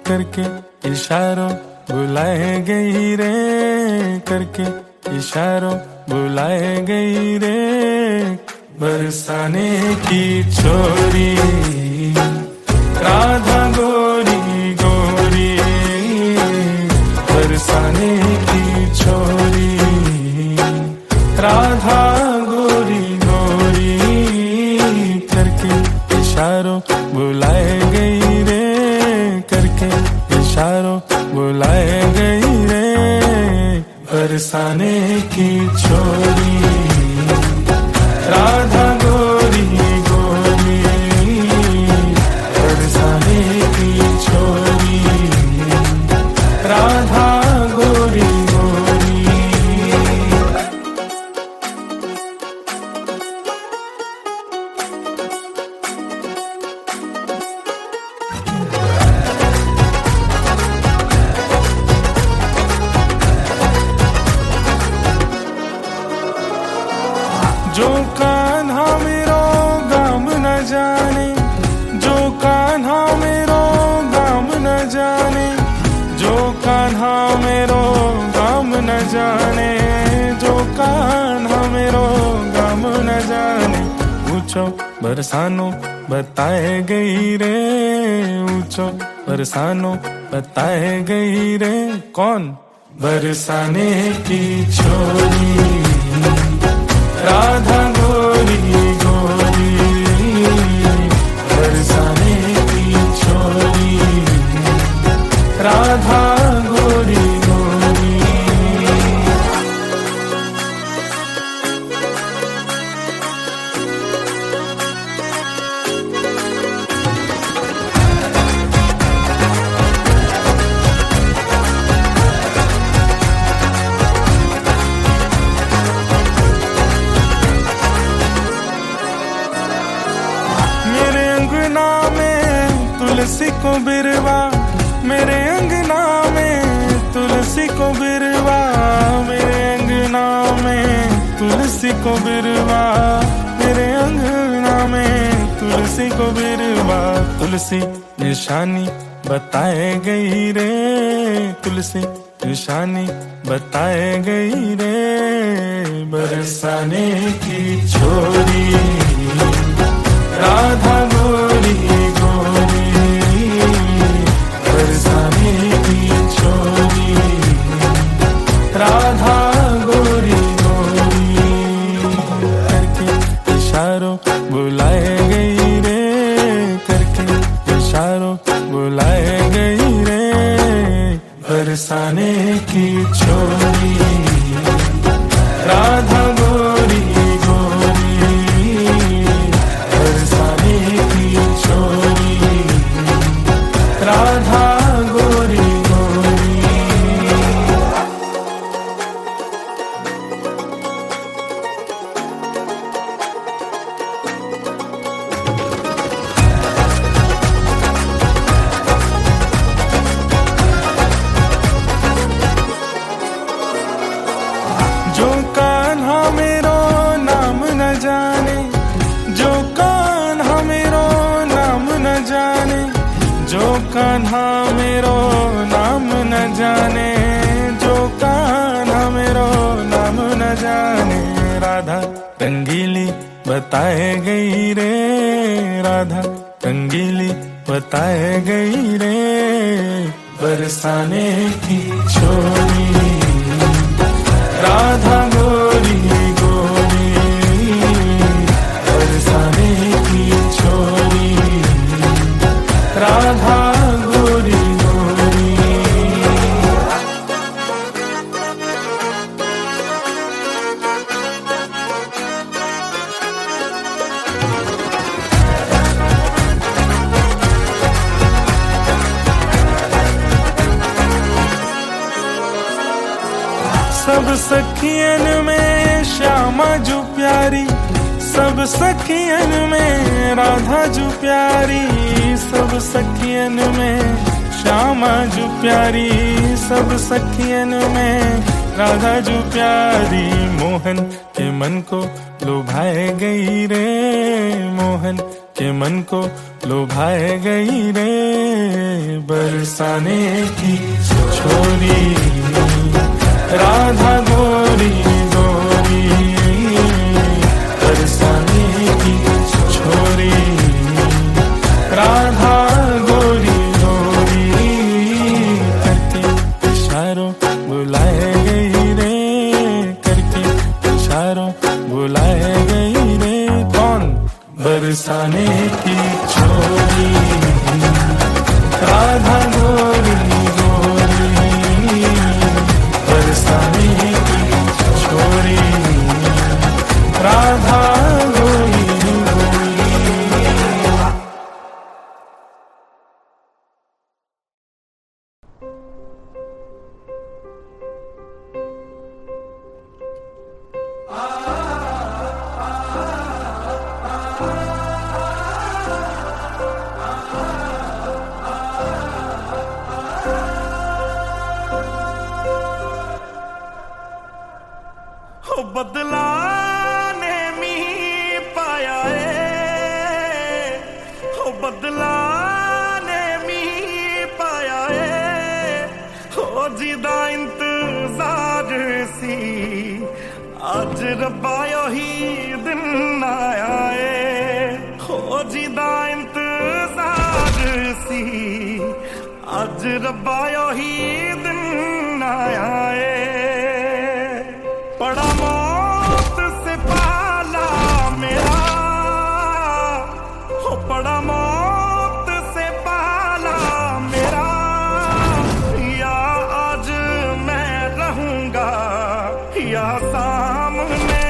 करके इशारों बुलाए गई रे, करके इशारों बुलाए गई रे, बरसाने की छोरी राधा गोरी गोरी, बरसाने की छोरी राधा गोरी गोरी, करके इशारों बुलाए गई रे, करके इशारों बुलाए गई रे, बरसाने की छोरी राधा गोरी गोरी, बरसाने की छोरी राधा गोरी गोरी। जो कान्हा मेरो गाम न जाने, जो कान्हा मेरो गाम न जाने, जो कान्हा मेरो गाम न जाने, जो कान्हा मेरो गाम न जाने, ऊंचो बरसानो बताए गई रे, ऊंचो बरसानो बताए गई रे, कौन? बरसाने की छोरी राधा गोरी गोरी, बरसाने की छोरी राधा गोरी गोरी। अंगना में तुलसी को बिरवा, मेरे अंगना में तुलसी को बिरवा, मेरे अंगना में तुलसी को बिरवा, मेरे अंगना में तुलसी को बिरवा, तुलसी निशानी बताए गई रे, तुलसी निशानी बताए गई रे, बरसाने की छोरी राधा गोरी गोरी, बरसाने की छोरी राधा गोरी गोरी, करके इशारों बुलाए गई रे, करके इशारों बुलाए गई रे, बरसाने की छोरी राधा गोरी गोरी, बरसाने की छोरी राधा गोरी गोरी। जो कान्हा मेरो नाम न जाने, जो कान्हा मेरो नाम न जाने, जो कान्हा मेरो नाम न जाने, जो कान्हा मेरो नाम न जाने, राधा रंगीली बताए गई रे, राधा रंगीली बताए गई रे, बरसाने की छोरी राधा गोरी गोरी, बरसाने की छोरी राधा गोरी गोरी। सब सखियन में श्यामा जो प्यारी, सब सखियन में राधा जो प्यारी, सब सखियन में श्यामा जो प्यारी, सब सखियन में राधा जो प्यारी, मोहन के मन को लुभाए गई रे, मोहन के मन को लुभाए गई रे बरसाने की छोरी राधा गोरी गोरी बरसाने की छोरी राधा गोरी गोरी करके इशारों बुलाए गई रे करके इशारों बुलाए गई रे कौन बरसाने की छोरी राधा गोरी गोरी बरसाने की छोरी राधा गोरी गोरी। हो बदला ने मी पाया है हो बदला ने मी पाया है हो जिदा इंतजार सी अज रब्बा ही दिन आया है हो जिदा इंतजार सी अज रब्बा ही दिन आया है बड़ा मौत से पाला मेरा हो बड़ा मौत से पाला मेरा या आज मैं रहूंगा या सामने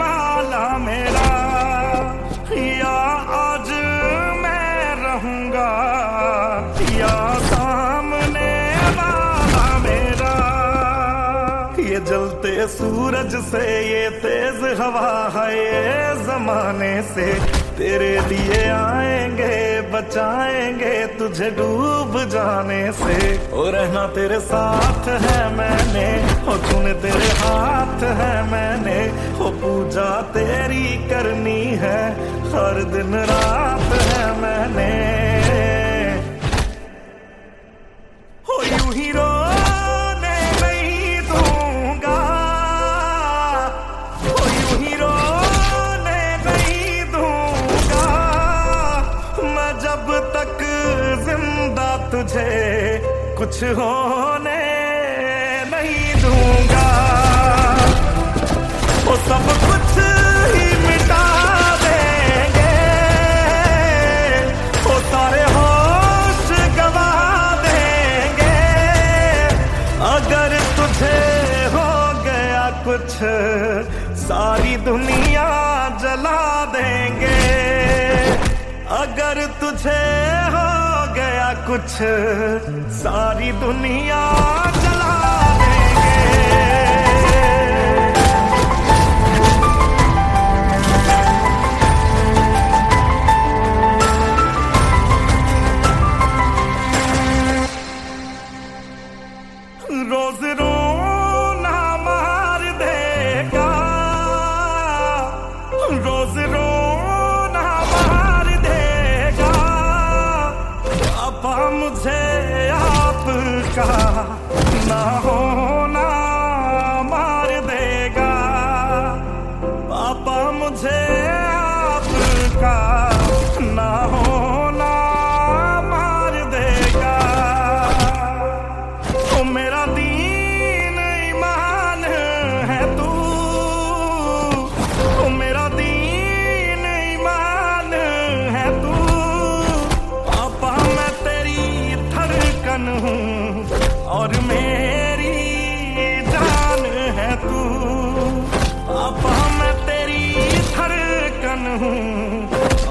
वाला मेरा या आज मैं रहूंगा या सामने वाला मेरा ये जलते सूरज से ये तेज हवा है ये जमाने से तेरे लिए आएंगे बचाएंगे तुझे डूब जाने से ओ रहना तेरे साथ है मैंने हो तूने तेरे हाथ है मैंने हो पूजा तेरी करनी है हर दिन रात है मैंने हो यूं ही रोने नहीं दूंगा हो यूं ही रोने नहीं दूंगा मैं जब तक जिंदा तुझे कुछ होने नहीं दूंगा वो सब कुछ ही मिटा देंगे वो सारे होश गवा देंगे अगर तुझे हो गया कुछ सारी दुनिया जला देंगे अगर तुझे हो गया कुछ सारी दुनिया जला देंगे रोज रोना मार देगा रोज रोना मार देगा पापा मुझे आपका ना होना मार देगा पापा मुझे आपका ना होना मार देगा ओ मेरा दीन ईमान है तू ओ मेरा दीन ईमान है तू पापा मैं तेरी धड़कन हूँ और मेरी जान है तू पापा मैं तेरी धड़कन हूँ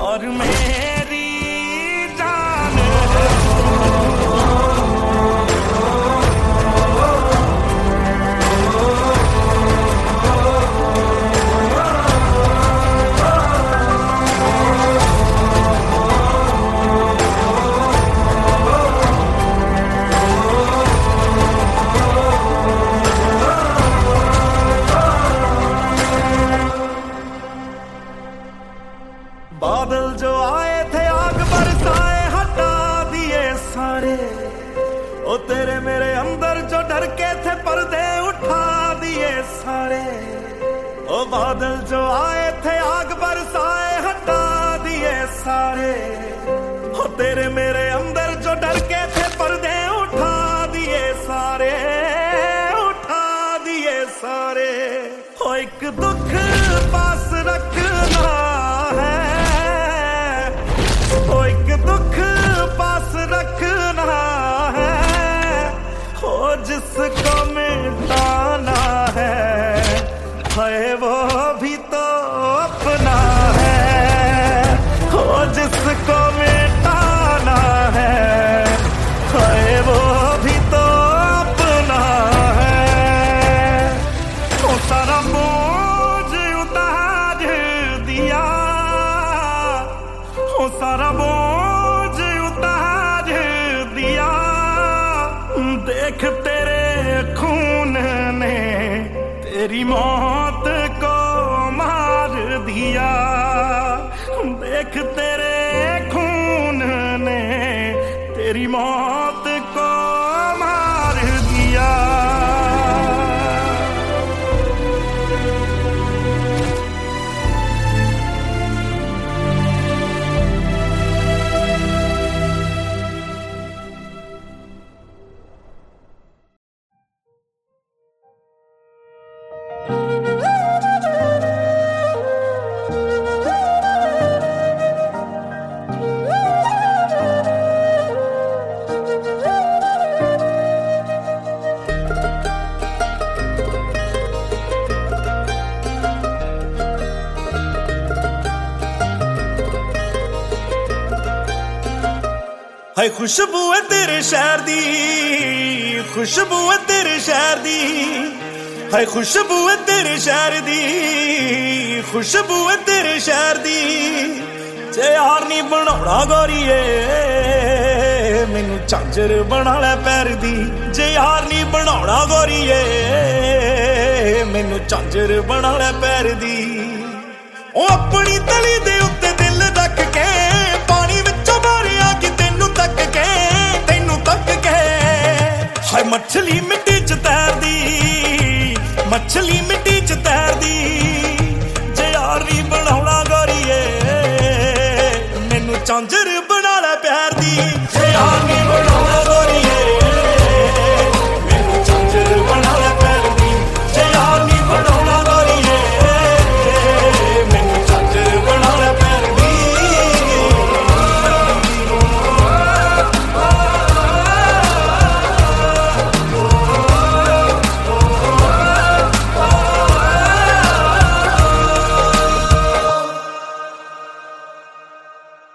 और मेरी जान है बादल जो आए डर के थे पर्दे उठा दिए सारे, ओ बादल जो आए थे आग बरसाए हटा दिए सारे। हो तेरे मेरे अंदर जो डर के थे पर्दे उठा दिए सारे, उठा दिए सारे। हो एक दुख पास रखना है, ओ एक दुख पास रखना है, हो जिसको मिटाना है वो भी तो अपना है, हो जिसको मिटाना है वो भी तो अपना है। वो सारा बोझ उतार दिया, वो सारा बोझ उतार दिया, देख तेरे खून ने तेरी मौत को मार दिया, देख तेरे खून ने तेरी मौत को मार दिया। हाय खुशबू है तेरे शहर दी, खुशबू है तेरे शहर दी, हाय खुशबू है तेरे शहर दी, खुशबू है तेरे शहर दी। जे यार नी बनाउणा गोरीए मैनू झांझर बना लै पैर दी, जे यार नी बनाउणा गोरीए मैनू झांझर बना लै पैर दी। ओ अपनी तली दे उत्ते दिल रख के पानी विचों मारिया कि तेनू तक के, तेनू तक के। हाय मछली मिट्टी च तैरदी, मछली मिट्टी च तैरदी, जे यार नी बनाउणा गोरीए मैनू झांझर बना लै प्यार दी, जे यार नी बनाउणा गोरीए मैनू झांझर बना लै प्यार दी, जे यार नी बनाउणा गोरीए मैनू झांझर बना लै प्यार दी।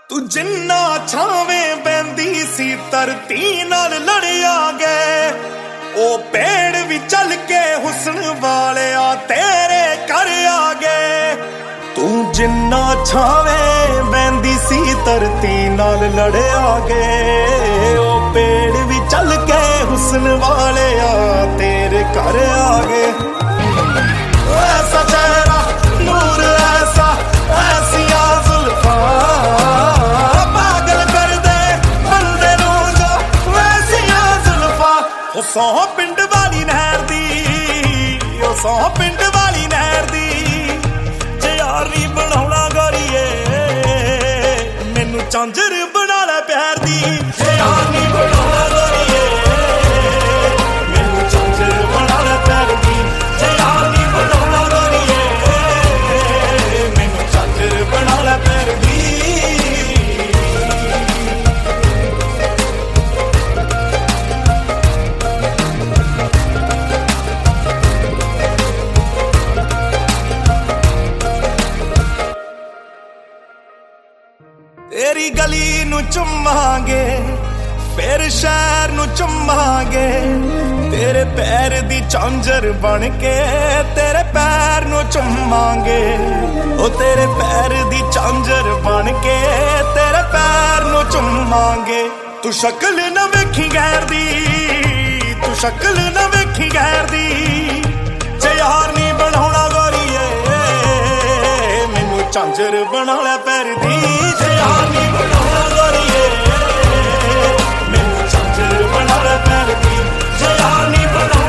तू जिन्ना छावें बहंदी सी धरती नाल लड़िया गए, ओ पेड़ भी चल के हुस्न वाले आ तेरे घर आ गए। तू जिन्ना छावें बहंदी सी धरती नाल लड़िया गए, ओ पेड़ भी चल के हुस्न वाले आ तेरे घर आ गए। ऐसा चेहरा नूर ऐसा ऐसिया जुल्फा पागल कर दे बंदे नू जो वैसिया जुल्फा। ओ सौ पिंड वाली नहर दी, ओ सौ पिंड वाली नहर दी, जे यार नी बनाउणा गोरीए मैनू झांझर बना लै प्यार दी, जे यार नी बनाउणा गोरीए मैनू झांझर बना लै प्यार दी, जे यार नी बनाउणा गोरीए मैनू झांझर बना लै प्यार दी। तेरी गली नू चुमांगे फिर शहर नू चुमांगे, तेरे पैर दी झांझर बन के तेरे पैर नू चुमांगे, ओ तेरे पैर दी झांझर बन के तेरे पैर नू चुमांगे। तू शक्ल न वेखी गैर दी, तू शक्ल न वेखी गैर दी, जे यार नी बनाउणा गोरीए मैनू झांझर बना लै पैर दी, जे यार नी बनाउणा गोरीए मैनू झांझर बना लै पैर दी, जे यार नी बनाउणा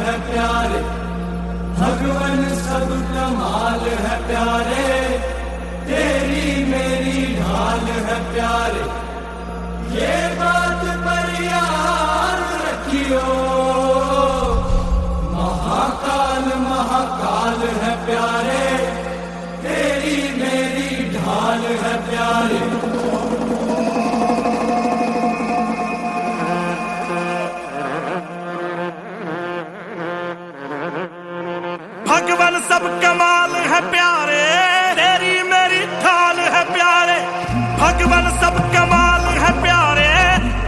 है प्यारे, भगवन सब कमाल है प्यारे, तेरी मेरी ढाल है प्यारे, ये बात पर याद रखियो, महाकाल महाकाल है प्यारे, तेरी मेरी ढाल है प्यारे। भगवान सब कमाल है प्यारे, तेरी मेरी ढाल है प्यारे, भगवान सब कमाल है प्यारे,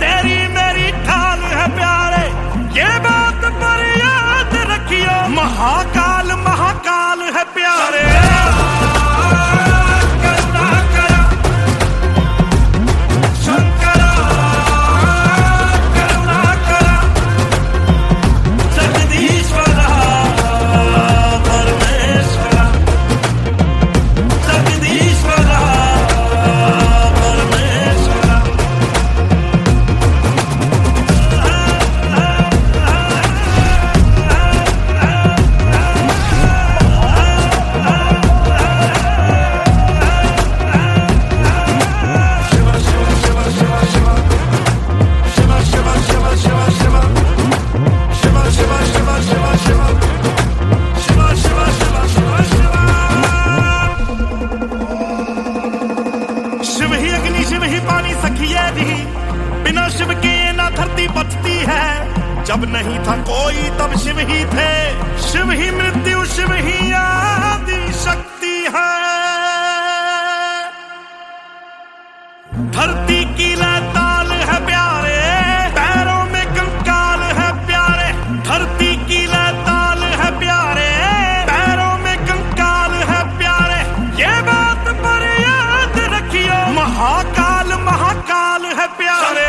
तेरी मेरी ढाल है प्यारे, ये बात पर याद रखियो, महाकाल महाकाल है प्यारे। बिना शिव के ना धरती बचती है, जब नहीं था कोई तब शिव ही थे, शिव ही मृत्यु शिव ही आदि शक्ति है। धरती की लहताल है प्यारे, पैरों में कंकाल है प्यारे, धरती की लहताल है प्यारे, पैरों में कंकाल है प्यारे, ये बात पर याद रखियो, महाकाल महाकाल है प्यारे।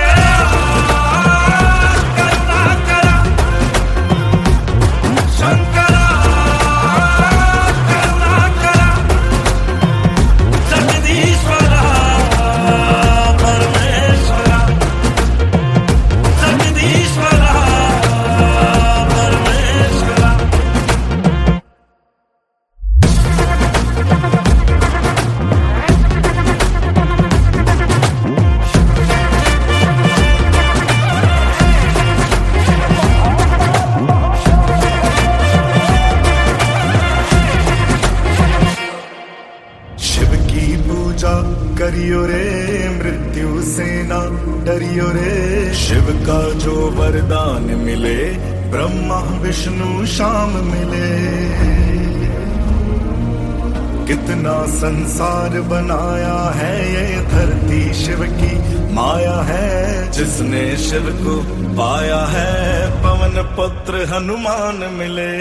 करियो रे मृत्यु से ना डरियो रे, शिव का जो वरदान मिले, ब्रह्मा विष्णु शाम मिले। कितना संसार बनाया है, ये धरती शिव की माया है, जिसने शिव को पाया है, पवन पुत्र हनुमान मिले।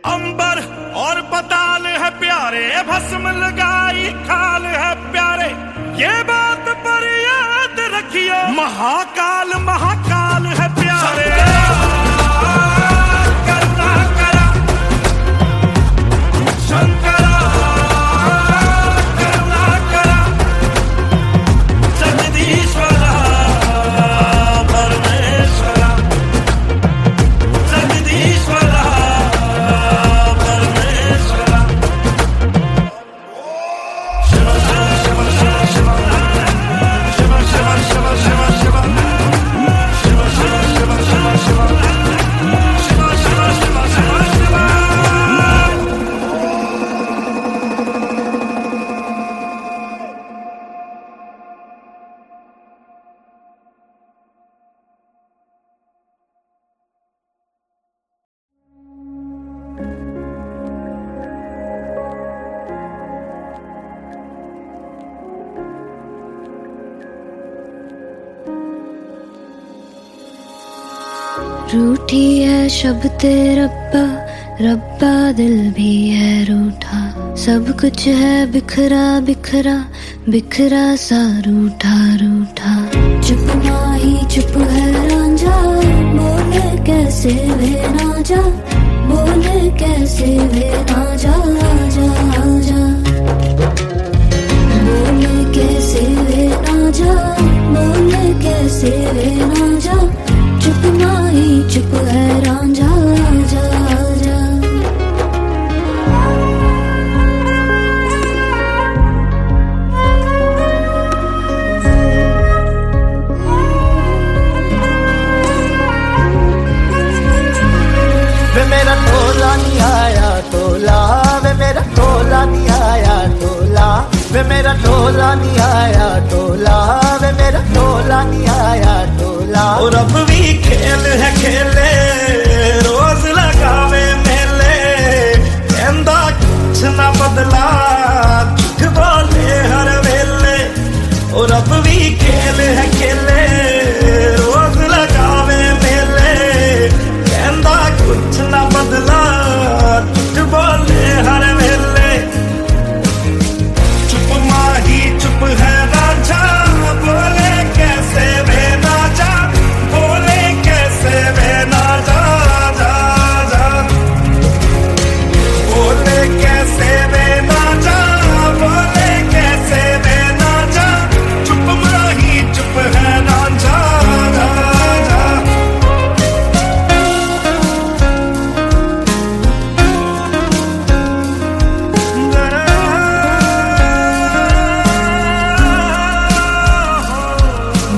अंबर और पताल है प्यारे, भस्म लगाई खाल है प्यारे, ये बात पर याद रखियो, महाकाल महाकाल है प्यारे। रूठी है शब्द रब्बा, रब्बा दिल भी है रूठा, सब कुछ है बिखरा बिखरा, बिखरा सा रूठा रूठा। चुप माही चुप है रांझा, बोले कैसे वे ना जा, बोले कैसे वे ना जा, आजा आजा, बोले कैसे वे ना जा, बोले कैसे वे ना जा, चुप नहीं आया टोला वे मेरा टोला नहीं आया टोला वे मेरा टोला नहीं आया टोला वे मेरा टोला नहीं आया टोला। और अब भी खेल है खेले रोज लगावे मेले कहंदा कुछ ना बदला झूठ बोले हर वेले। और अब भी खेल है खेले रोज लगावे मेले कहंदा कुछ ना बदला झूठ बोले हर वेले। चुप माही चुप है राजा बोले कैसे वे ना जा बोले कैसे वे ना जा जा जा बोले कैसे वे ना जा बोले कैसे वे ना जा चुप माही चुप है राजा जा जा।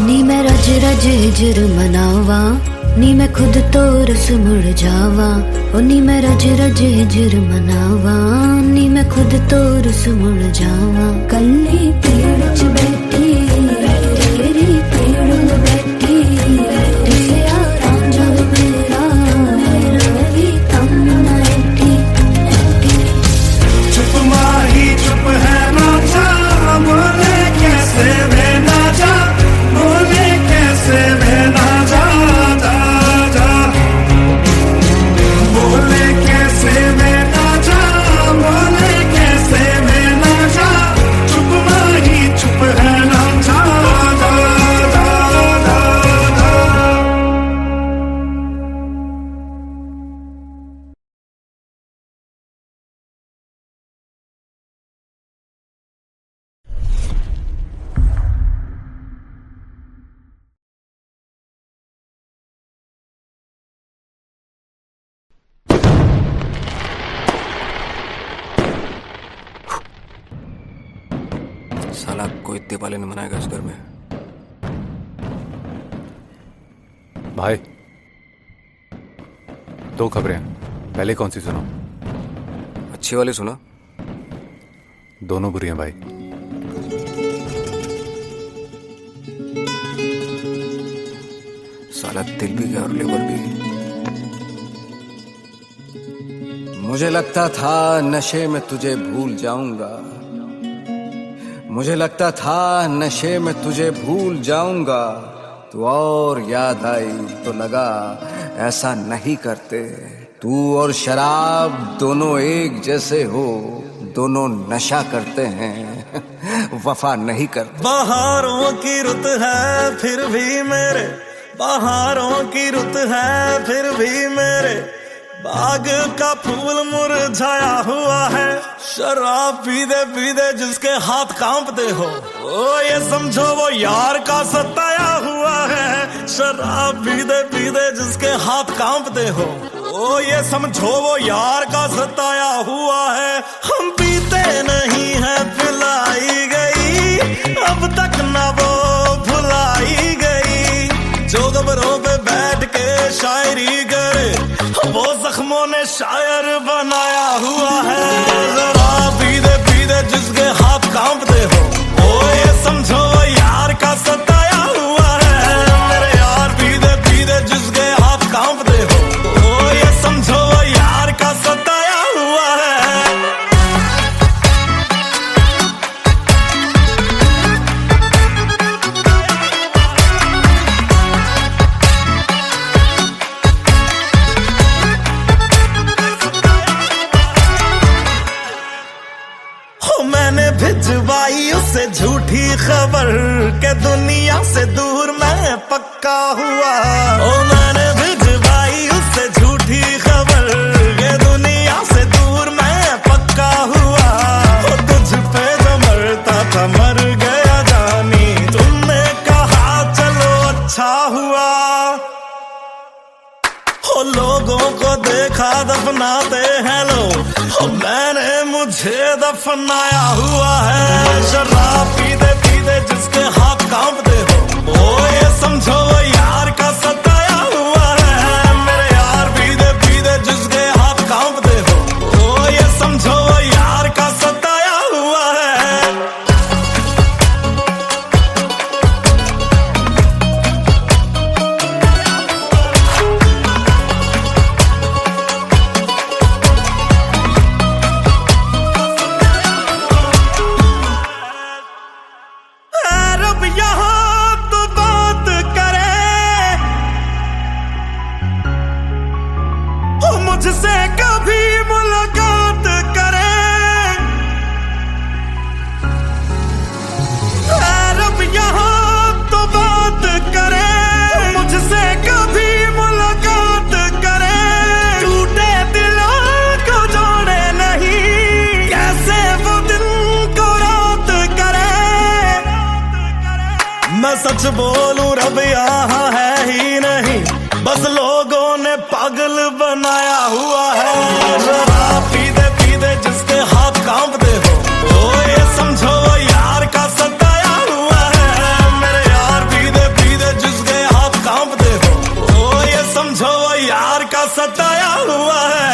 नी मैं रज रज हिजर मनावा नी मैं खुद तो रस मुड़ जावा ओ नी मैं रज रज हिजर मनावा नी मैं खुद तो रस मुड़ जावा। कल्ली पेड़ च बैठी तेरी पेड़ में बैठी तेरा रांझा मेरा मेरा ही तम ना ऐठी। चुप माही चुप है नाचा बोले कैसे वे नाचा बोले कैसे वे नाचा जा जा बोले कैसे वे नाचा बोले कैसे वे नाचा चुप माही चुप है नाचा जा जा जा जा। साला कोई इतने वाले ने मनाएगा इस घर में। भाई दो खबरें हैं, पहले कौन सी सुनो? अच्छी वाली सुना। दोनों बुरी हैं भाई। साला दिल भी गया और लेबर भी। मुझे लगता था नशे में तुझे भूल जाऊंगा मुझे लगता था नशे में तुझे भूल जाऊंगा तू और याद आई तो लगा ऐसा नहीं करते। तू और शराब दोनों एक जैसे हो दोनों नशा करते हैं वफा नहीं करते। बहारों की रुत है फिर भी मेरे बहारों की रुत है फिर भी मेरे बाग का फूल मुरझाया हुआ है। शराब पीते पीते जिसके हाथ कांपते हो ओ ये समझो वो यार का सताया हुआ है। शराब पीते पीते जिसके हाथ कांपते हो ओ ये समझो वो यार का सताया हुआ है। हम पीते नहीं है पिलाई गई अब तक ना वो भुलाई गई। जो कब्रों पे बैठ के शायरी करे वो जख्मों ने शायर बनाया हुआ है। जरा पीते पीते जिसके हाथ कांपते हो ओ ये समझो यार का सताया हुआ है। मेरे यार पीते पीते जिसके हाथ कांपते हो ओ ये समझो यार का सताया हुआ है। मैंने भिजवाई उससे झूठी खबर के दुनिया से दूर मैं पक्का हुआ। ओ मैंने भिजवाई उससे झूठी खबर के दुनिया से दूर मैं पक्का हुआ। ओ तुझ पे जो मरता था मर गया जानी तुमने कहा चलो अच्छा हुआ। ओ लोगों को देखा दफनाते हैं लोग मैंने मुझे दफनाया हुआ है। शराब पीते पीते जिसके हाथ कांपते हो ओ ये समझो यार का सताया हुआ है। मेरे यार पीते पीते जिसके हाथ कांपते मुझसे कभी मुलाकात करे। रब यहाँ तो बात करे, मुझसे कभी मुलाकात करे। टूटे दिलों को जोड़े नहीं, कैसे वो दिन को रात करे। मैं सच बोलूं रब यहाँ है ही नहीं, बस लोगों ने पागल बनाया हुआ है। शराब पीते पीते जिसके हाथ कांपते हो, वो ये समझो यार का सताया हुआ है। मेरे यार पीते पीते जिसके हाथ कांपते हो, वो ये समझो यार का सताया हुआ है।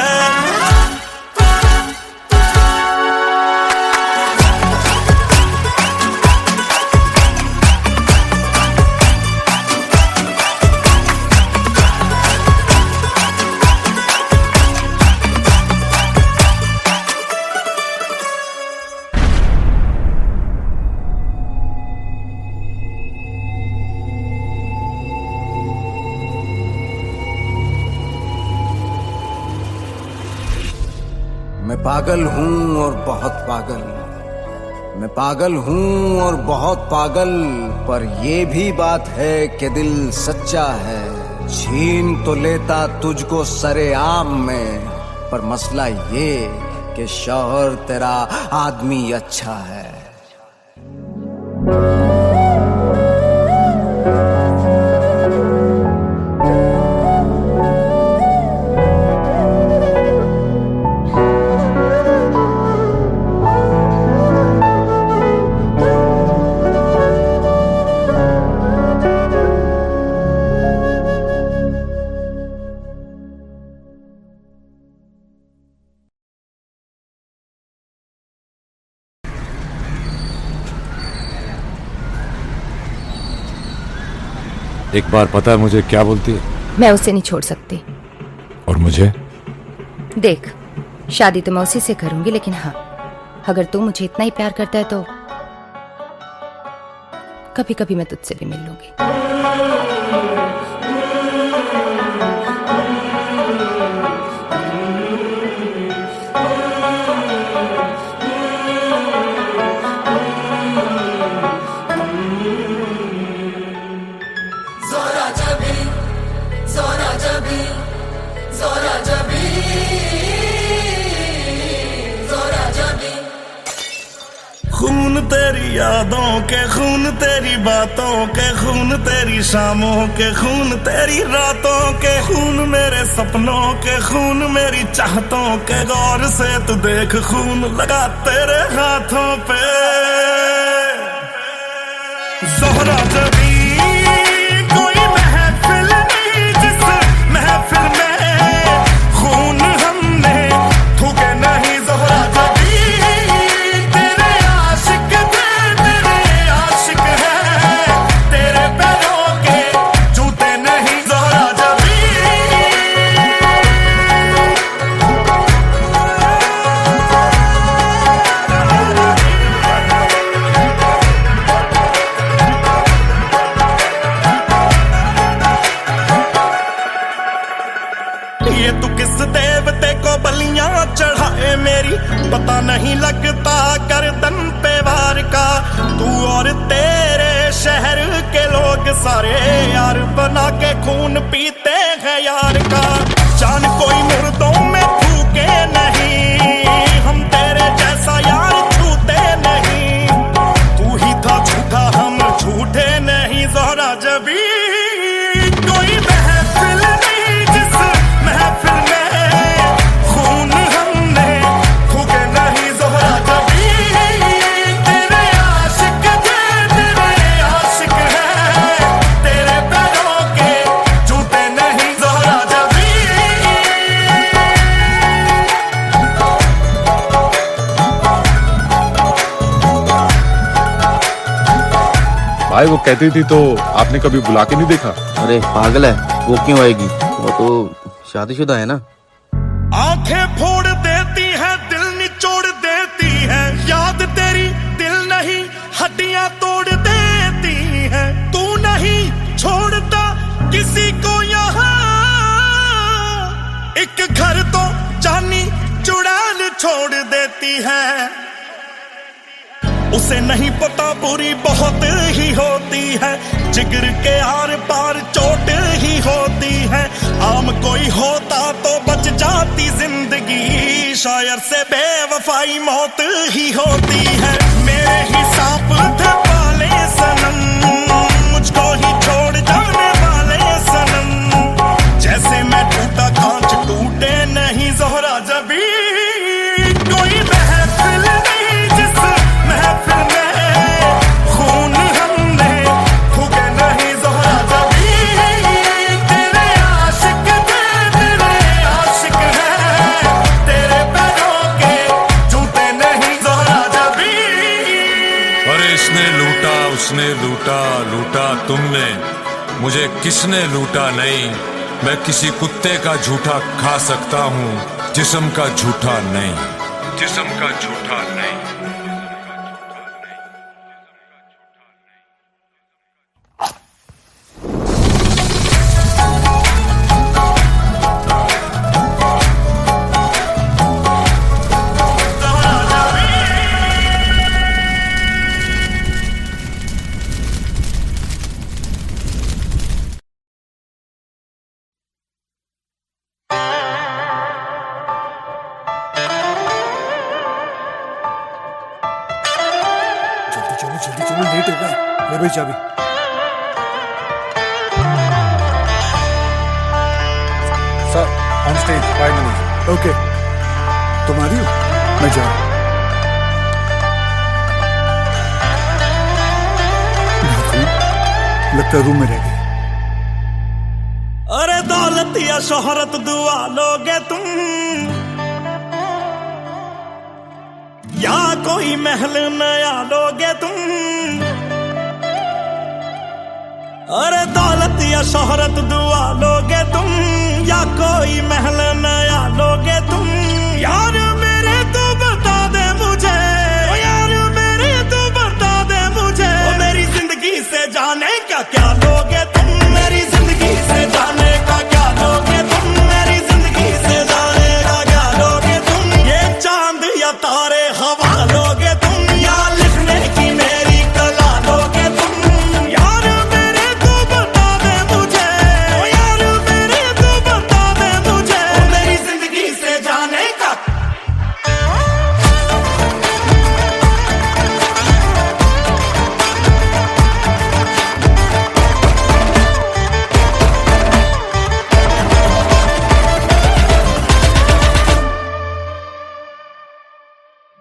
मैं पागल हूं और बहुत पागल, मैं पागल हूं और बहुत पागल, पर ये भी बात है कि दिल सच्चा है। छीन तो लेता तुझको सरेआम में, पर मसला ये कि शौहर तेरा आदमी अच्छा है। एक बार पता है मुझे क्या बोलती है? मैं उसे नहीं छोड़ सकती। और मुझे? देख, शादी तो मैं उसी से करूंगी, लेकिन हाँ, अगर तू मुझे इतना ही प्यार करता है तो कभी कभी मैं तुझसे भी मिल लूंगी। खून तेरी यादों के, खून तेरी बातों के, खून तेरी शामों के, खून तेरी रातों के, खून मेरे सपनों के, खून मेरी चाहतों के। गौर से तू देख खून लगा तेरे हाथों पे। ज़ोहरा जबी कोई महफिल नहीं जिस महफिल में खून हमने थूके नहीं। ज़ोहरा जबी तेरे आशिक थे, तेरे आशिक हैं, तेरे पैरों के जूते नहीं। ज़ोहरा जबी ये तू किस देवते को बलियां चढ़ाए मेरी, पता नहीं लगता गर्दन पे वार का। तू और तेरे शहर के लोग सारे यार बना के खून पीते हैं यार का। जान कोई मुर्दों में फूके नहीं, हम तेरे जैसा यार छूते नहीं। तू ही था झूठा, हम झूठे नहीं। ज़ोहरा जबी कोई महफिल नहीं जिस महफिल में खून हमने थूके नहीं। ज़ोहरा जबी तेरे आशिक थे, तेरे आशिक हैं, तेरे पैरों के जूते नहीं। ज़ोहरा जबी भाई वो कहती थी तो आपने कभी बुला के नहीं देखा? अरे पागल है, वो क्यों आएगी? वो तो शादीशुदा है ना। आंखें फोड़ देती है, दिल निचोड़ देती है। याद तेरी दिल नहीं हड्डियां तोड़ देती है। तू नहीं छोड़ता किसी को यहाँ, एक घर तो छोड़ देती है। उसे नहीं पता बुरी बहुत ही होती है, जिगर के आर पार चोट ही होती है। आम कोई होता तो बच जाती जिंदगी, शायर से बेवफाई मौत ही होती है। मेरे ही सांप थे पाले सनम, मुझको ही छोड़ जाने वाले सनम। जैसे मैं टूटा कांच टूटे नहीं ज़ोहरा जबी, कोई महफिल नहीं जिस महफिल में खून हमने फूके नहीं ज़ोहरा जबी। तेरे आशिक थे तेरे आशिक हैं, तेरे पैरों के जूते नहीं ज़ोहरा जबी। अरे इसने लूटा उसने लूटा, लूटा तुमने, मुझे किसने लूटा नहीं। मैं किसी कुत्ते का झूठा खा सकता हूँ, जिस्म का झूठा नहीं, जिस्म का झूठा नहीं। लेट हो गए, ले भाई चाबी। Sir on stage 5 minute. Okay तुम्हारी हो, मैं जा रहा हूं। लगता रूम में रह गई। अरे दौलत या शोहरत दुआ लोगे तुम, या कोई महल नया लोगे तुम। अरे दौलत या शोहरत दुआ लोगे तुम, या कोई महल नया लोगे तुम। यार मेरे तो बता दे मुझे, ओ यार मेरे तो बता दे मुझे, ओ मेरी जिंदगी से जाने का क्या लोगे तुम। मेरी जिंदगी से जाने का क्या लोगे तुम, मेरी जिंदगी से जाने का क्या लोगे तुम। ये चांद या तारे हवा लोगे तुम, या लिखने की मेरी कला लोगे तुम। यार मेरे तो बता दे मुझे, ओ यार मेरे तो बता दे मुझे, ओ मेरी जिंदगी से जाने का।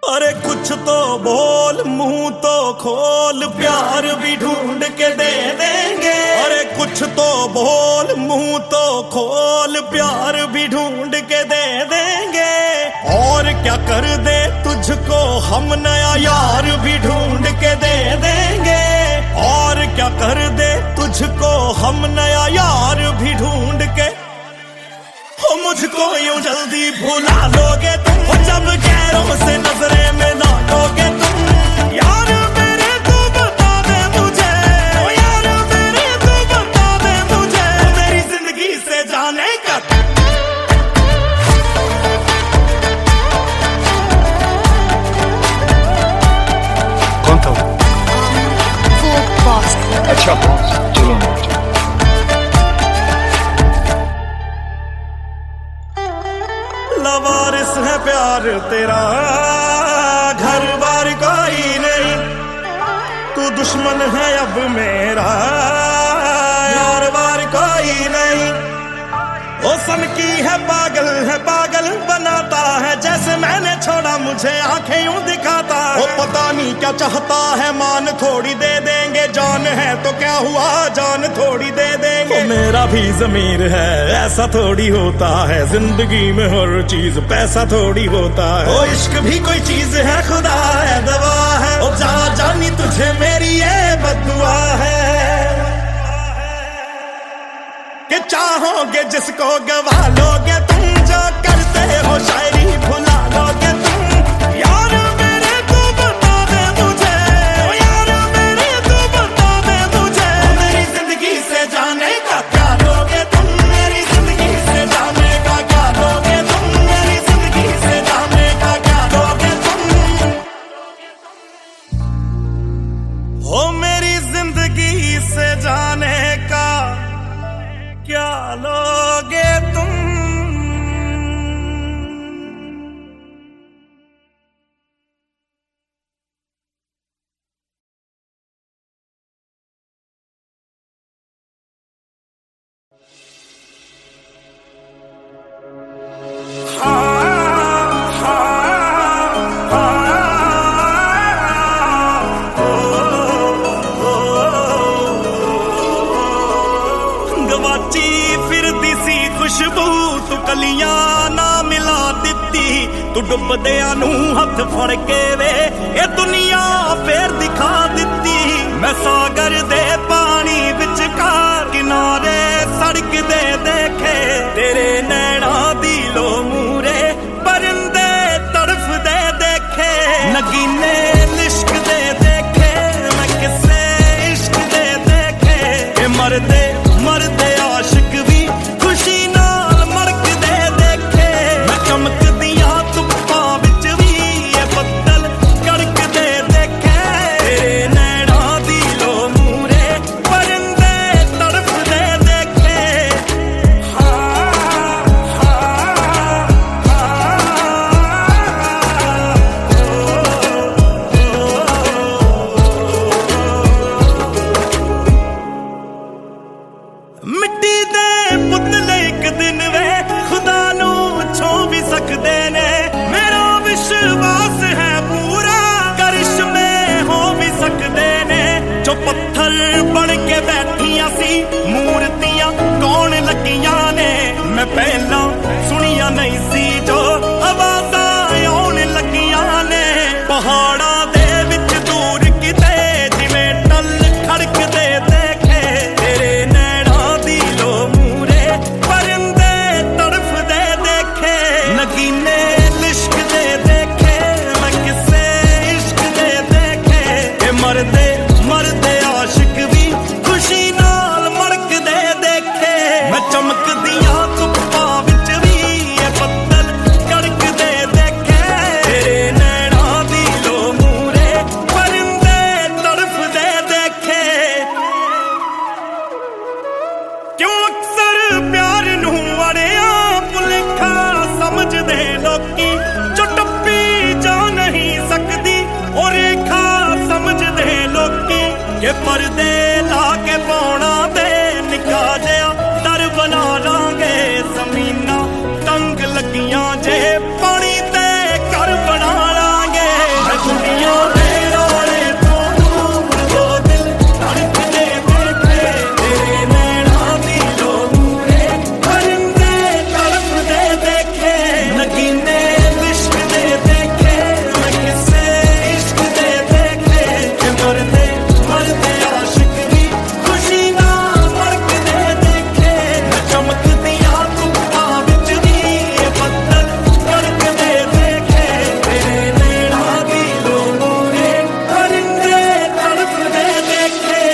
अरे कुछ तो बोल मुंह तो खोल, प्यार भी ढूंढ के दे देंगे। अरे कुछ तो बोल मुंह तो खोल, प्यार भी ढूंढ के दे देंगे। और क्या कर दे तुझको हम, नया यार भी ढूंढ के दे देंगे। और क्या कर दे तुझको हम, नया यार भी ढूंढ के। हो मुझको यूं जल्दी भुला लोगे तुम, हो जब गैरों से नजरें में ना लोगे तुम। यार मेरे तो बता दे मुझे, ओ यार मेरे तो बता दे मुझे, मेरी जिंदगी से जाने का। कौन था वो? बॉस। अच्छा बॉस, चलो लवारिस है प्यार तेरा, घर बार कोई नहीं। तू दुश्मन है अब मेरा, यार बार कोई नहीं। ओ सन की है पागल बनाता है। जैसे मैंने छोड़ा मुझे आंखें यूं दिखाता है। ओ पता नहीं क्या चाहता है, मान थोड़ी दे देंगे। जान है तो क्या हुआ, जान थोड़ी दे देंगे। ओ मेरा भी ज़मीर है, ऐसा थोड़ी होता है। जिंदगी में हर चीज पैसा थोड़ी होता है। ओ इश्क भी कोई चीज है, खुदा है दवा है। ओ जा जानी तुझे मेरी ये बद्दुआ है, कि चाहोगे जिसको गवा लोगे तुम। जो करते हो शायरी भुला लोगे तुम। यार मेरे तो बता दे मुझे, ओ यार मेरे तो बता दे मुझे, मेरी जिंदगी से जाने का क्या लोगे तुम। मेरी जिंदगी से जाने का क्या लोगे तुम। मेरी जिंदगी से जाने का क्या ਤੂੰ ਕਲੀਆਂ ਨਾ ਮਿਲਾ ਦਿੱਤੀ ਤੂੰ ਡੁੱਬਦਿਆਂ ਨੂੰ ਹੱਥ ਫੜ ਕੇ ਵੇ ਇਹ ਦੁਨੀਆ ਫੇਰ ਦਿਖਾ ਦਿੱਤੀ ਮੈਂ ਸਾਗਰ ਦੇ ਪਾਣੀ ਵਿਚਕਾਰ ਕਿਨਾਰੇ ਸੜਕਦੇ ਦੇਖੇ ਤੇਰੇ ਨੈਣਾਂ ਦੀ ਲੋ ਮੂਰੇ ਪਰਿੰਦੇ ਤੜਫਦੇ ਦੇਖੇ ਨਗੀਨੇ ਲਿਸ਼ਕਦੇ ਦੇਖੇ ਮੈਂ ਕਿਸੇ ਇਸ਼ਕ ਦੇ ਦੇਖੇ ਕਿ ਮਰਦੇ ਮਰਦੇ ਆਸ਼ਿਕ ਵੀ ਖੁਸ਼ੀ ਨਾਲ ਮੜਕਦੇ ਦੇਖੇ ਮੈਂ ਚਮਕਦੀਆਂ ਧੁੱਪਾਂ ਵਿੱਚ ਵੀ ਇਹ ਬੱਦਲ ਕੜਕਦੇ ਦੇਖੇ ਤੇਰੇ ਨੈਣਾਂ ਦੀ ਲੋ ਮੂਰੇ ਪਰਿੰਦੇ ਤੜਫਦੇ ਦੇਖੇ ਮਿੱਟੀ ਦੇ ਪੁਤਲੇ ਇੱਕ ਦਿਨ ਵੇ ਖੁਦਾ ਨੂੰ ਛੋ ਵੀ ਸਕਦੇ ਨੇ ਮੇਰਾ ਵਿਸ਼ਵਾਸ ਹੈ ਪੂਰਾ ਕਰਿਸ਼ਮੇ ਹੋ ਵੀ ਸਕਦੇ ਨੇ ਜੋ ਪੱਥਰ ਬਣ ਕੇ ਬੈਠੀਆਂ ਸੀ ਮੂਰਤੀਆਂ ਕੌਣ ਲੱਗੀਆਂ ਨੇ ਮੈਂ ਪਹਿਲਾਂ ਸੁਣੀਆਂ ਨਹੀਂ ਸੀ ਜੋ ਆਵਾਜ਼ਾਂ ਆਉਣ ਲੱਗੀਆਂ ਨੇ ਪਹਾੜਾਂ ਦੇ ਵਿੱਚ ਦੂਰ ਕਿਤੇ ਜਿਵੇਂ ਟੱਲ ਖੜਕਦੇ ਦੇਖੇ ਤੇਰੇ ਨੈਣਾਂ ਦੀ ਲੋ ਮੂਰੇ ਪਰਿੰਦੇ ਤੜਫਦੇ ਦੇਖੇ ਨਗੀਨੇ ਲਿਸ਼ਕਦੇ ਦੇਖੇ ਮੈਂ ਕਿਸੇ ਇਸ਼ਕ ਦੇ ਦੇਖੇ ਕਿ ਮਰਦੇ ਮਰਦੇ ਆਸ਼ਿਕ ਵੀ ਖੁਸ਼ੀ ਨਾਲ ਮੜਕਦੇ ਦੇਖੇ ਮੈਂ ਚਮਕਦੀਆਂ ਧੁੱਪਾਂ ਵਿੱਚ ਵੀ ਇਹ ਬੱਦਲ ਕੜਕਦੇ ਦੇਖੇ ਤੇਰੇ ਨੈਣਾਂ ਦੀ ਲੋ ਮੂਰੇ ਪਰਿੰਦੇ ਤੜਫਦੇ ਦੇਖੇ ਕਿਉਂ ਅਕਸਰ ਪਿਆਰ ਨੂੰ ਅੜਿਆ ਭੁਲੇਖਾ ਸਮਝਦੇ ਲੋਕੀ ਜੋ ਟੱਪੀ ਜਾ ਨਹੀਂ ਸਕਦੀ ਉਹ ਰੇਖਾ ਸਮਝਦੇ ਲੋਕੀ ਕਿ ਪਰਦੇ ਲਾ ਕੇ ਪਾਉਣਾ ਤੇ ਨਿੱਕਾ ਜਿਹਾ ਦਰ ਬਣਾ ਲਾਂਗੇ ਜ਼ਮੀਨਾਂ ਤੰਗ ਲੱਗੀਆਂ ਜੇ ਪਾਣੀ ਤੇ ਘਰ ਬਣਾ ਲਾਂਗੇ ਦੁਨੀਆ ਦੇ ਰੋਲੇ ਤੋਂ ਦੂਰ ਦੋ ਦਿਲ ਧੜਕਦੇ ਦੇਖੇ ਤੇਰੇ ਨੈਣਾਂ ਦੀ ਲੋ ਮੂਰੇ ਪਰਿੰਦੇ ਤੜਫਦੇ ਦੇਖੇ ਨਗੀਨੇ ਲਿਸ਼ਕਦੇ ਦੇਖੇ ਮੈਂ ਕਿਸੇ ਇਸ਼ਕ ਦੇ ਦੇਖੇ ਕਿ ਮਰਦੇ ਮਰਦੇ ਆਸ਼ਿਕ ਵੀ ਖੁਸ਼ੀ ਨਾਲ ਮੜਕਦੇ ਦੇਖੇ ਮੈਂ ਚਮਕਦੀਆਂ ਧੁੱਪਾਂ ਵਿੱਚ ਵੀ ਇਹ ਬੱਦਲ ਕੜਕਦੇ ਦੇਖੇ ਤੇਰੇ ਨੈਣਾਂ ਦੀ ਲੋ ਮੂਰੇ ਪਰਿੰਦੇ ਤੜਫਦੇ ਦੇਖੇ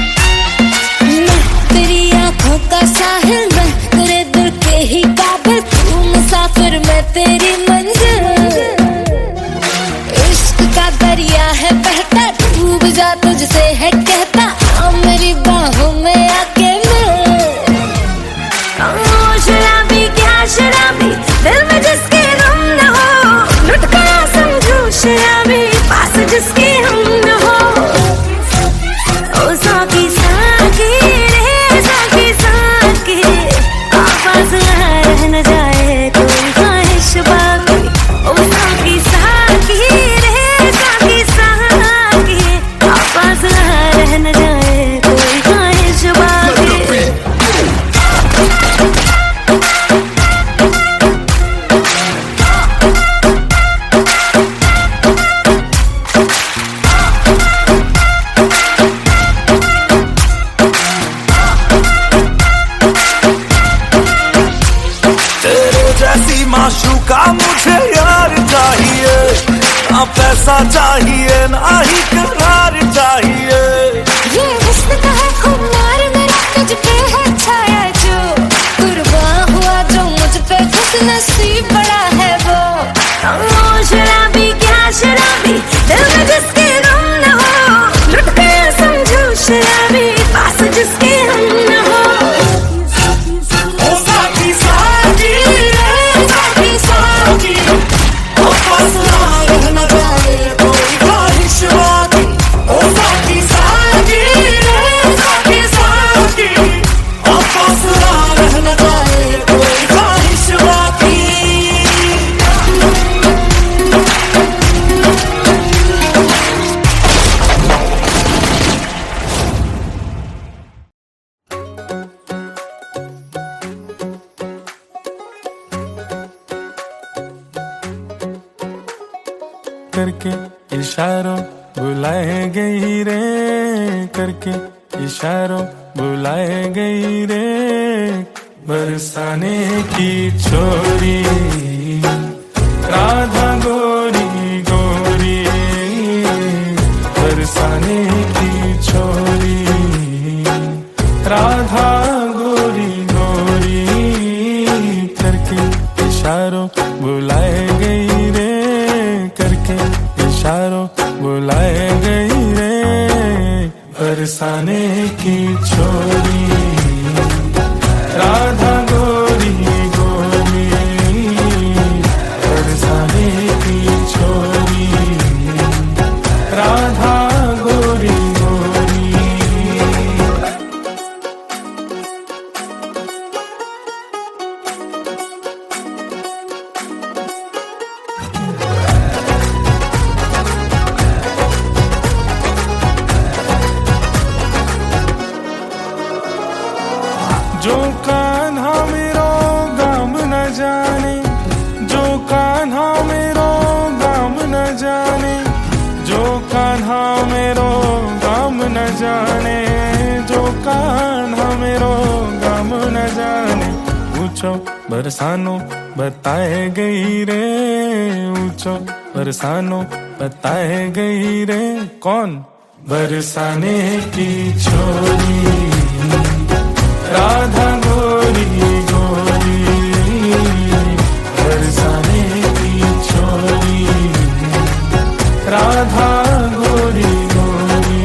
मैं तेरी आंखों का साहिल मैं तेरे दिल के ही काबिल तू मुसाफिर मैं तेरी मंजिल इश्क का दरिया है बहता डूब जा तुझसे है कहता आ मेरी बाहों में आके मिल शराबी क्या शराबी दिल में जिसके गम न हो लुट गया समझो शराबी पास जिसके हम न हो ओ साकी साकी रे साकी साकी आवाज रह न जाए कोई ख्वाहिश बाकी ओ साकी साकी रे साकी साकी आवाज रह न जाए कोई ख्वाहिश बाकी तेरे जैसी माशूका मुझे यार चाहिए ना पैसा चाहिए ना ही करार चाहिए ये हुस्न का है खुमार मेरा तुझ पे है छाया जो कुर्बान हुआ जो मुझ पे खुश नसीब बड़ा है वो ओ शराबी क्या शराबी दिल में जिसके गम न हो लुट गया समझो शराबी खास जिसके हम न हो। ओ साथी साथी रे साथी साथी, ओ फासला रह न जाए कोई ख्वाहिश बाकी। ओ साथी साथी रे साथी साथी, ओ फासला रह न जाए कोई ख्वाहिश बाकी। करके इशारों बुलाए गई रे, करके इशारों बुलाए गई रे, बरसाने की छोरी राधा गोरी गोरी, बरसाने की छोरी राधा गोरी गोरी, करके इशारों बुलाए गई रे, करके इशारों बुलाए गई रे, बरसाने की छोरी राधा गोरी गोरी, बरसाने की छोरी राधा गोरी गोरी। जो कान्हा मेरो गाम न जाने, जो कान्हा मेरो गाम न जाने, जो कान्हा मेरो गाम न जाने, जो कान्हा मेरो गाम न जाने, ऊंचो बरसानो बताए गई रे, ऊंचो बरसानो बताए गई रे, कौन बरसाने की छोरी राधा गोरी गोरी, बरसाने की छोरी राधा गोरी गोरी।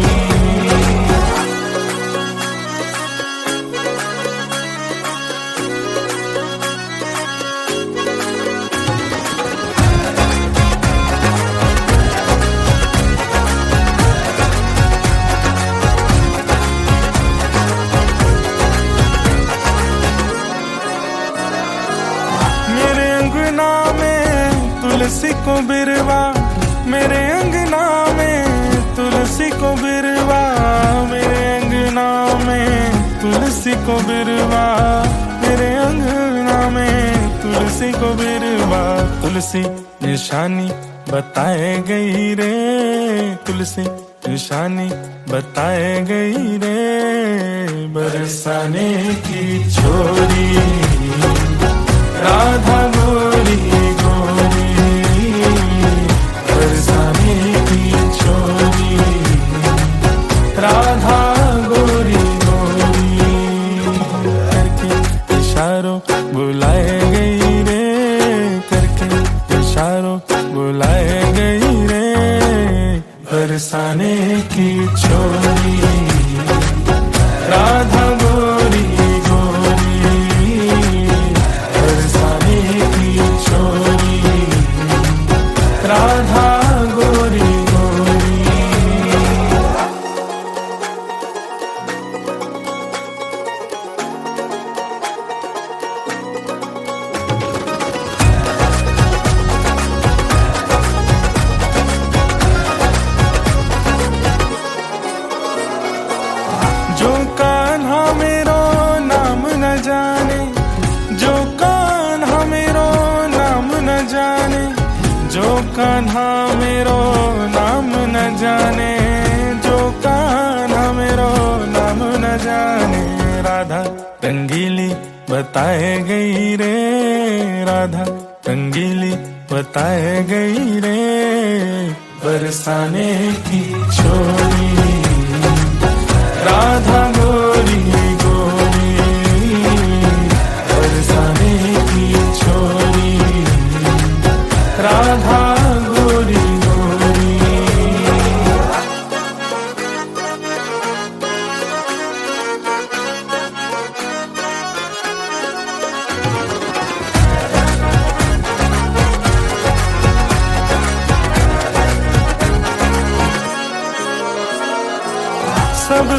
तुलसी को बिरवा मेरे अंगना में, तुलसी को बिरवा मेरे अंगना में, तुलसी को बिरवा मेरे अंगना में, तुलसी को बिरवा, तुलसी निशानी बताए गई रे, तुलसी निशानी बताए गई रे, बरसाने की छोरी राधा गोरी गोरी, बरसाने की छोरी राधा गोरी गोरी, करके इशारों बुलाए गई रे, करके इशारों बुलाए गई रे, बरसाने की छोरी राधा गोरी गोरी, बरसाने की छोरी राधा गोरी गोरी। जो कान्हा मेरो नाम न जाने, जो कान्हा मेरो नाम न जाने, जो कान्हा मेरो नाम न जाने, जो कान्हा मेरो नाम न जाने, राधा रंगीली बताए गई रे, राधा रंगीली बताए गई रे, बरसाने की छोरी राधा गोरी गोरी, बरसाने की छोरी राधा गोरी गोरी।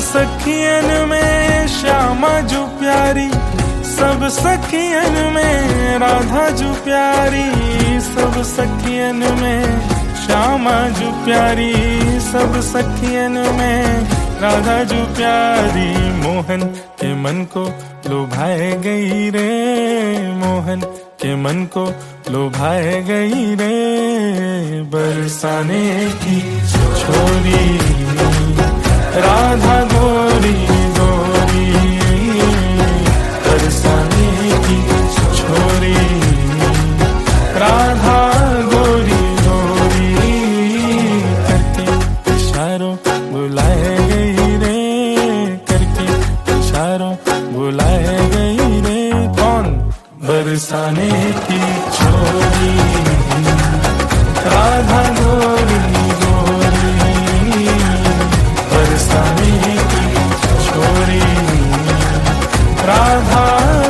सखियन में श्यामा जो प्यारी, सब सखियन में राधा जो प्यारी, सब सखियन में श्यामा जो प्यारी, सब सखियन में राधा जो प्यारी। मोहन के मन को लुभाए गई रे, मोहन के मन को लुभाए गई रे, बरसाने की छोरी राधा गोरी गोरी, बरसाने की छोरी राधा गोरी गोरी, करके इशारों बुलाए गई रे, करके इशारों बुलाए गई रे। कौन? बरसाने की छोरी राधा गोरी गोरी, बरसाने की छोरी राधा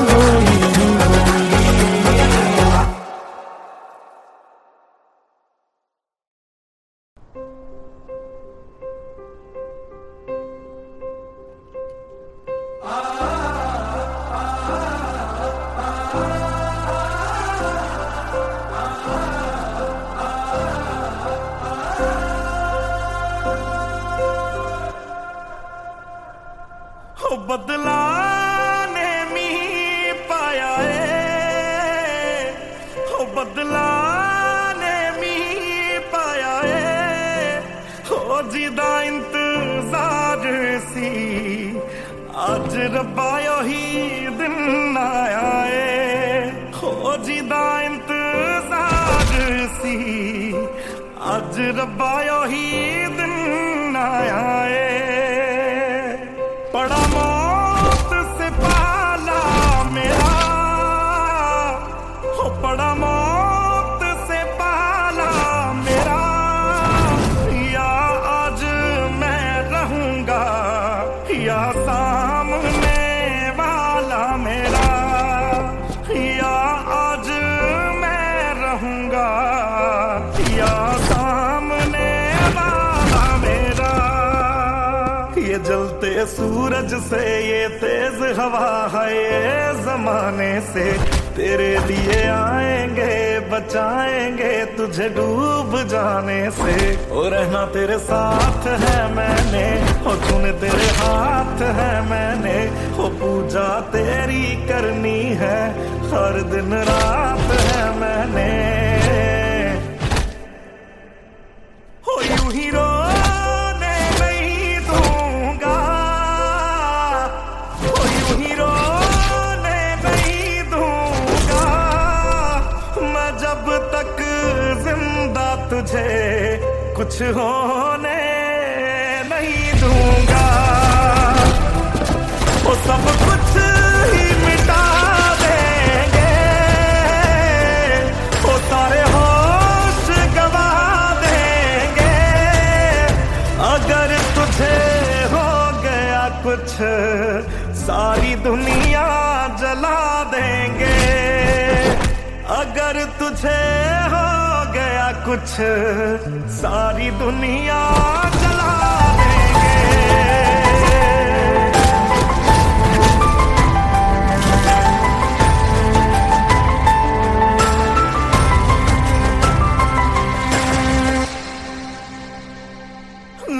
गोरी गोरी। हो बदला ने मी पाया है, हो बदला ने मी पाया है, हो जिदा इंतजार सी अज रब्बा ही दिन आया है, हो जिदा इंतजार सी अज रब्बा ही दिन आया है। बड़ा मौत से पाला मेरा, हो बड़ा मौत से पाला मेरा, या आज मैं रहूंगा या सामने वाला मेरा, या आज मैं रहूंगा या सामने वाला मेरा। ये जलते सूरज से ये तेज हवा है, ये जमाने से तेरे लिए आएंगे, बचाएंगे तुझे डूब जाने से। ओ रहना तेरे साथ है मैंने, ओ तूने तेरे हाथ है मैंने, ओ पूजा तेरी करनी है हर दिन रात है मैंने। हो यूं ही रोने नहीं दूंगा, हो यूं ही रोने नहीं दूंगा, मैं जब तक जिंदा तुझे कुछ होने नहीं दूंगा। वो सब कुछ ही मिटा देंगे, वो सारे होश गवा देंगे, अगर तुझे हो गया कुछ सारी दुनिया जला देंगे, अगर तुझे हो गया कुछ सारी दुनिया जला देंगे।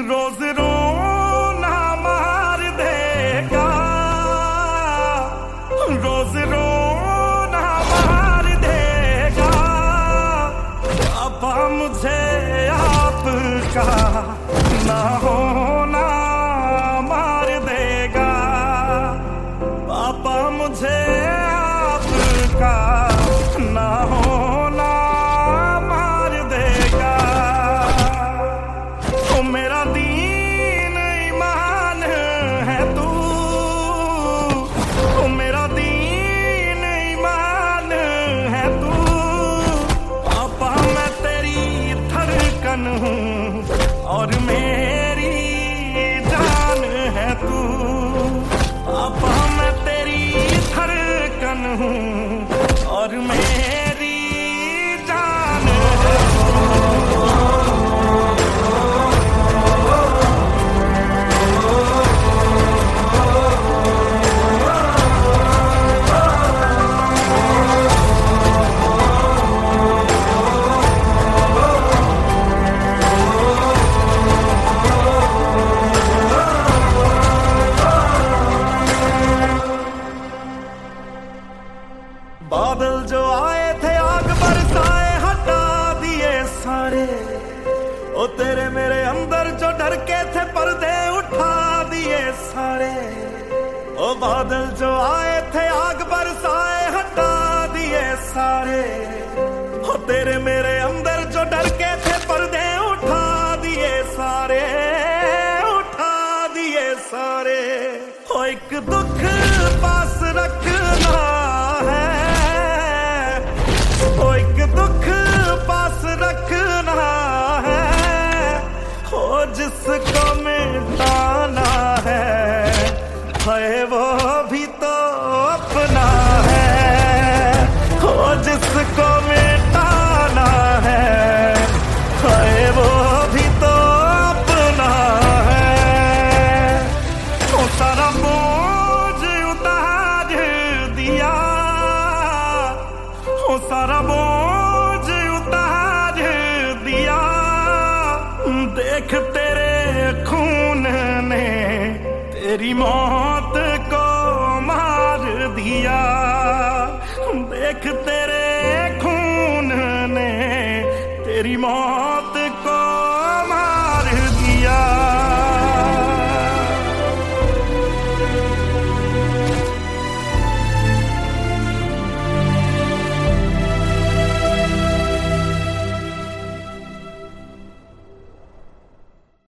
रोज रोना मार देगा, रोज रोना मार देगा, पापा मुझे आपका ना होना मार देगा, पापा मुझे आपका ना होना मार देगा। ओ मेरा दीन ईमान है तू, ओ मेरा दीन ईमान है तू, पापा मैं तेरी धड़कन हूँ और मेरी जान है तू, पापा मैं तेरी धड़कन हूँ और मेरी जान है तू। पर्दे उठा दिए सारे। ओ बादल जो आए थे आग बरसाए हटा दिए सारे। ओ तेरे मेरे अंदर जो डर के थे पर्दे उठा दिए सारे, उठा दिए सारे। ओ एक दुख पास रखना है, ओ एक दुख पास रखना है, ओ जिसको मिटाना है वो भी तो अपना है। ओ जिसको मिटाना है वो भी तो अपना है। ओ सारा बोझ उतार दिया, ओ सारा बोझ उतार दिया। देख तेरे खून ने तेरी मौत को मार दिया। देख तेरे खून ने तेरी मौत